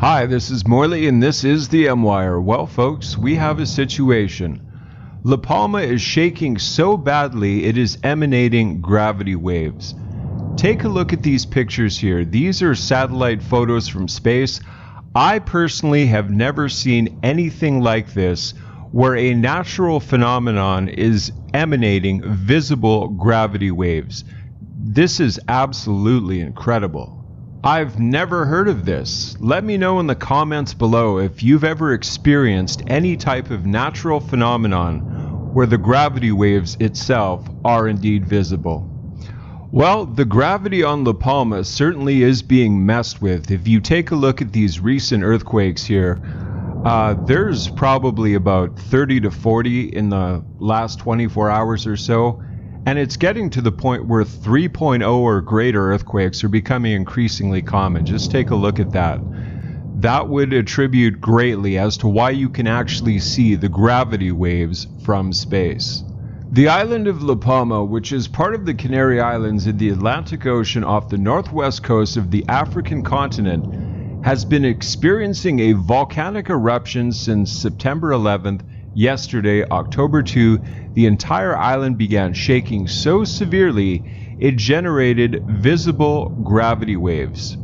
Hi, this is Morley and this is the M-Wire. Well, folks, we have a situation. La Palma is shaking so badly it is emanating gravity waves. Take a look at these pictures here. These are satellite photos from space. I personally have never seen anything like this, where a natural phenomenon is emanating visible gravity waves. This is absolutely incredible. I've never heard of this. Let me know in the comments below if you've ever experienced any type of natural phenomenon where the gravity waves itself are indeed visible. Well, the gravity on La Palma certainly is being messed with. If you take a look at these recent earthquakes here, there's probably about 30 to 40 in the last 24 hours or so. And it's getting to the point where 3.0 or greater earthquakes are becoming increasingly common. Just take a look at that. That would attribute greatly as to why you can actually see the gravity waves from space. The island of La Palma, which is part of the Canary Islands in the Atlantic Ocean off the northwest coast of the African continent, has been experiencing a volcanic eruption since September 11th. Yesterday, October 2, the entire island began shaking so severely it generated visible gravity waves.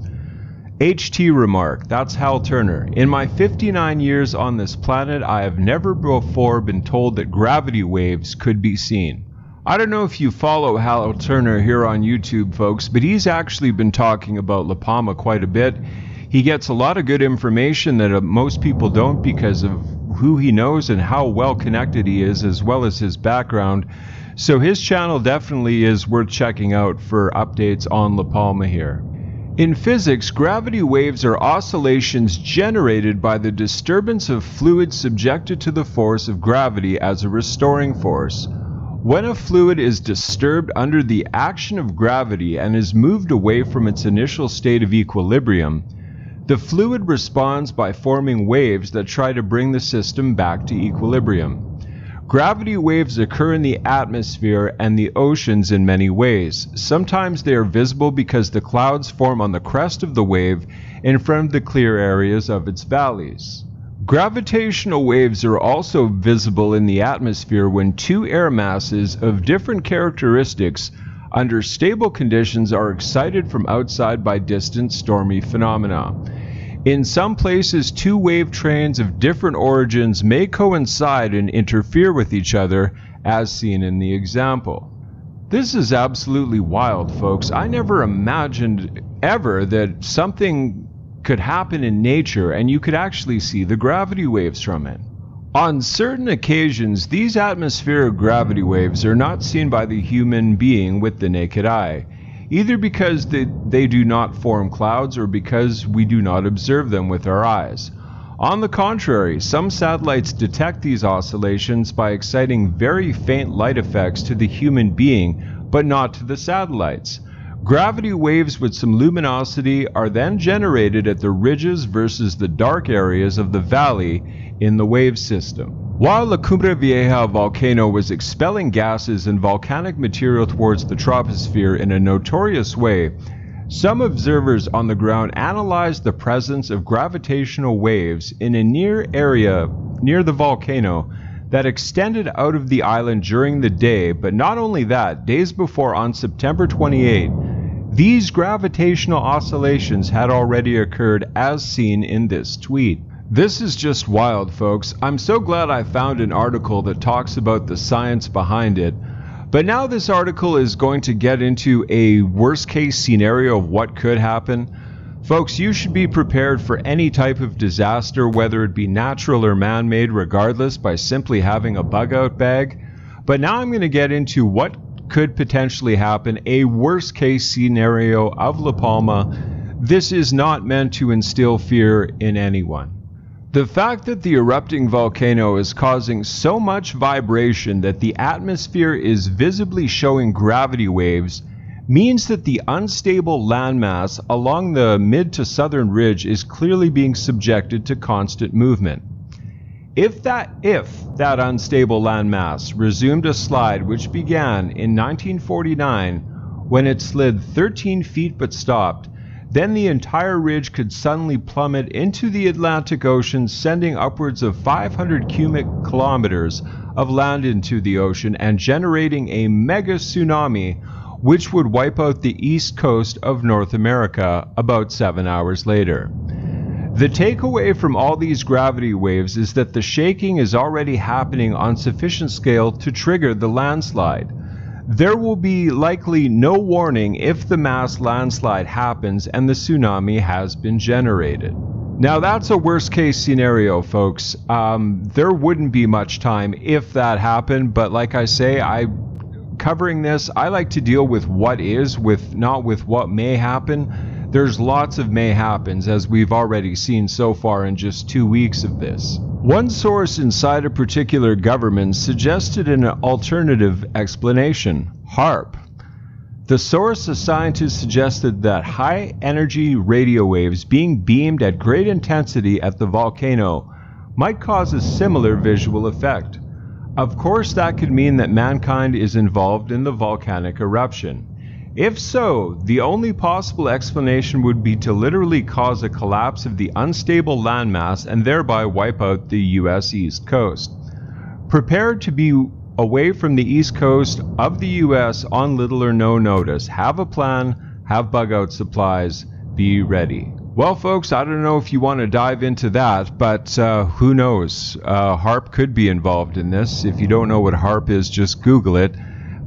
HT remark, that's Hal Turner. In my 59 years on this planet, I have never before been told that gravity waves could be seen. I don't know if you follow Hal Turner here on YouTube, folks, but he's actually been talking about La Palma quite a bit. He gets a lot of good information that most people don't because of who he knows and how well connected he is, as well as his background. So his channel definitely is worth checking out for updates on La Palma here. In physics, gravity waves are oscillations generated by the disturbance of fluid subjected to the force of gravity as a restoring force. When a fluid is disturbed under the action of gravity and is moved away from its initial state of equilibrium, the fluid responds by forming waves that try to bring the system back to equilibrium. Gravity waves occur in the atmosphere and the oceans in many ways. Sometimes they are visible because the clouds form on the crest of the wave in front of the clear areas of its valleys. Gravitational waves are also visible in the atmosphere when two air masses of different characteristics under stable conditions are excited from outside by distant stormy phenomena. In some places, two wave trains of different origins may coincide and interfere with each other, as seen in the example. This is absolutely wild, folks. I never imagined ever that something could happen in nature and you could actually see the gravity waves from it. On certain occasions, these atmospheric gravity waves are not seen by the human being with the naked eye, either because they do not form clouds or because we do not observe them with our eyes. On the contrary, some satellites detect these oscillations by exciting very faint light effects to the human being, but not to the satellites. Gravity waves with some luminosity are then generated at the ridges versus the dark areas of the valley in the wave system. While the Cumbre Veija volcano was expelling gases and volcanic material towards the troposphere in a notorious way, some observers on the ground analyzed the presence of gravitational waves in a near area near the volcano that extended out of the island during the day, but not only that, days before on September 28, these gravitational oscillations had already occurred as seen in this tweet. This is just wild, folks. I'm so glad I found an article that talks about the science behind it. But now this article is going to get into a worst case scenario of what could happen. Folks, you should be prepared for any type of disaster, whether it be natural or man-made, regardless, by simply having a bug-out bag. But now I'm going to get into what could potentially happen, a worst case scenario of La Palma. This is not meant to instill fear in anyone. The fact that the erupting volcano is causing so much vibration that the atmosphere is visibly showing gravity waves means that the unstable landmass along the mid to southern ridge is clearly being subjected to constant movement. If that unstable landmass resumed a slide which began in 1949 when it slid 13 feet but stopped, then the entire ridge could suddenly plummet into the Atlantic Ocean, sending upwards of 500 cubic kilometers of land into the ocean and generating a mega tsunami which would wipe out the east coast of North America about 7 hours later. The takeaway from all these gravity waves is that the shaking is already happening on sufficient scale to trigger the landslide. There will be likely no warning if the mass landslide happens and the tsunami has been generated. Now that's a worst case scenario, folks. There wouldn't be much time if that happened, but like I say, covering this, I like to deal with what is, not with what may happen. There's lots of mayhappens, as we've already seen so far in just 2 weeks of this. One source inside a particular government suggested an alternative explanation: HAARP. The source, a scientist, suggested that high-energy radio waves being beamed at great intensity at the volcano might cause a similar visual effect. Of course, that could mean that mankind is involved in the volcanic eruption. If so, the only possible explanation would be to literally cause a collapse of the unstable landmass and thereby wipe out the US East Coast. Prepare to be away from the East Coast of the US on little or no notice. Have a plan, have bug-out supplies, be ready. Well, folks, I don't know if you want to dive into that, but who knows? HAARP could be involved in this. If you don't know what HAARP is, just Google it.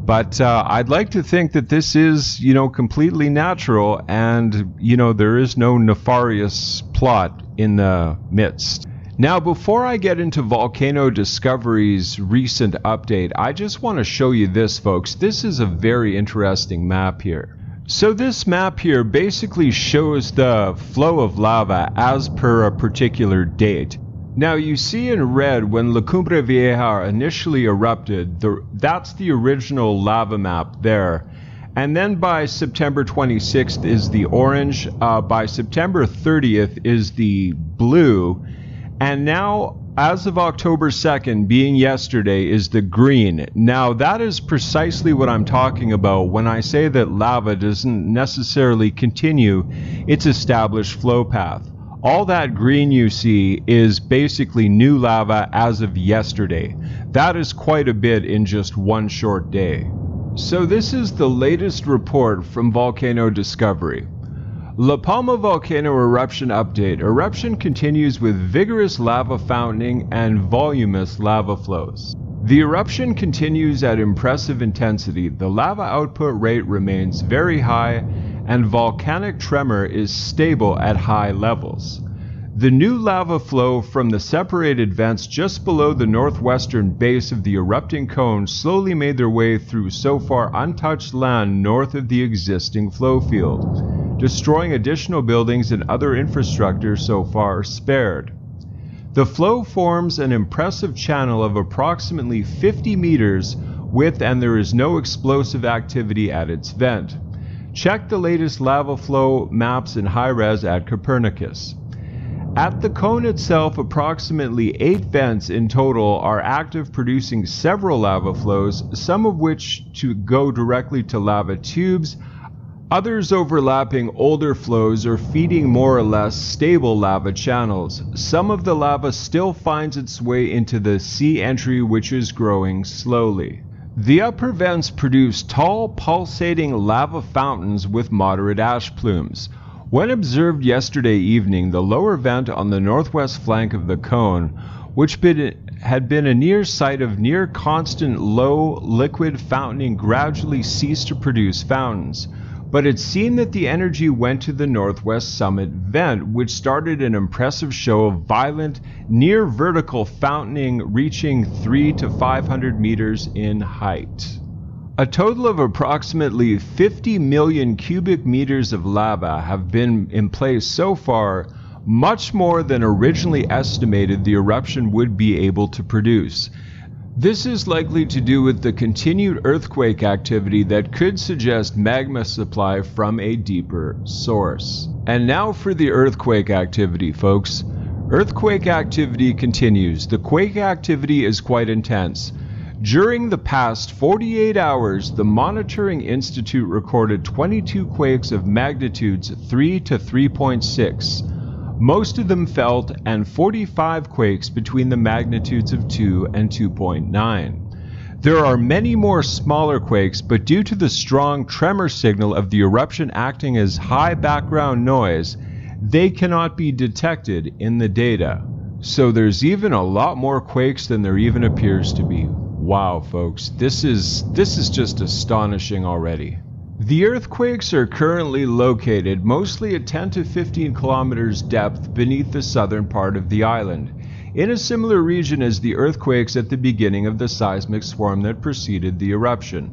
But I'd like to think that this is, completely natural and, there is no nefarious plot in the midst. Now, before I get into Volcano Discovery's recent update, I just want to show you this, folks. This is a very interesting map here. So this map here basically shows the flow of lava as per a particular date. Now you see in red when La Cumbre Veija initially erupted, that's the original lava map there. And then by September 26th is the orange, by September 30th is the blue, and now as of October 2nd, being yesterday, is the green. Now that is precisely what I'm talking about when I say that lava doesn't necessarily continue its established flow path. All that green you see is basically new lava as of yesterday. That is quite a bit in just one short day. So this is the latest report from Volcano Discovery. La Palma volcano eruption update. Eruption continues with vigorous lava fountaining and voluminous lava flows. The eruption continues at impressive intensity. The lava output rate remains very high and volcanic tremor is stable at high levels. The new lava flow from the separated vents just below the northwestern base of the erupting cone slowly made their way through so far untouched land north of the existing flow field, destroying additional buildings and other infrastructure so far spared. The flow forms an impressive channel of approximately 50 meters width and there is no explosive activity at its vent. Check the latest lava flow maps in high-res at Copernicus. At the cone itself, approximately 8 vents in total are active, producing several lava flows, some of which go directly to lava tubes, others overlapping older flows or feeding more or less stable lava channels. Some of the lava still finds its way into the sea entry, which is growing slowly. The upper vents produce tall, pulsating lava fountains with moderate ash plumes. When observed yesterday evening, the lower vent on the northwest flank of the cone, which had been a near site of near constant low liquid fountaining, gradually ceased to produce fountains. But it seemed that the energy went to the northwest summit vent, which started an impressive show of violent, near vertical fountaining reaching 300 to 500 meters in height. A total of approximately 50 million cubic meters of lava have been in place so far, much more than originally estimated the eruption would be able to produce. This is likely to do with the continued earthquake activity that could suggest magma supply from a deeper source. And now for the earthquake activity, folks. Earthquake activity continues. The quake activity is quite intense. During the past 48 hours, the Monitoring Institute recorded 22 quakes of magnitudes 3 to 3.6, most of them felt, and 45 quakes between the magnitudes of 2 and 2.9. There are many more smaller quakes, but due to the strong tremor signal of the eruption acting as high background noise, they cannot be detected in the data. So there's even a lot more quakes than there even appears to be. Wow, folks, this is just astonishing already. The earthquakes are currently located mostly at 10 to 15 kilometers depth beneath the southern part of the island, in a similar region as the earthquakes at the beginning of the seismic swarm that preceded the eruption.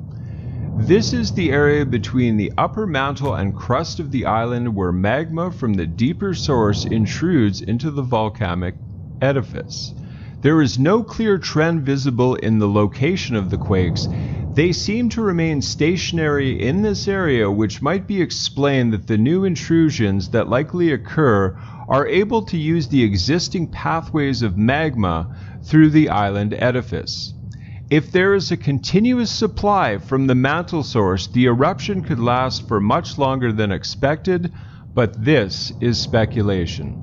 This is the area between the upper mantle and crust of the island where magma from the deeper source intrudes into the volcanic edifice. There is no clear trend visible in the location of the quakes. They seem to remain stationary in this area, which might be explained that the new intrusions that likely occur are able to use the existing pathways of magma through the island edifice. If there is a continuous supply from the mantle source, the eruption could last for much longer than expected, but this is speculation.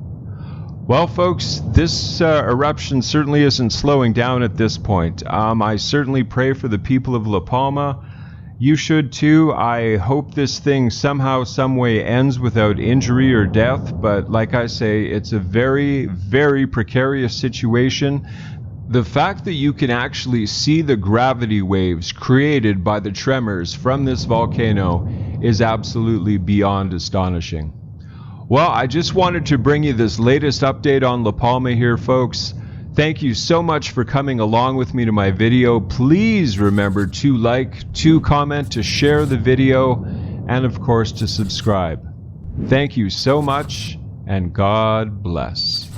Well, folks, this eruption certainly isn't slowing down at this point. I certainly pray for the people of La Palma. You should too. I hope this thing somehow, some way ends without injury or death, but like I say, it's a very, very precarious situation. The fact that you can actually see the gravity waves created by the tremors from this volcano is absolutely beyond astonishing. Well, I just wanted to bring you this latest update on La Palma here, folks. Thank you so much for coming along with me to my video. Please remember to like, to comment, to share the video, and of course to subscribe. Thank you so much, and God bless.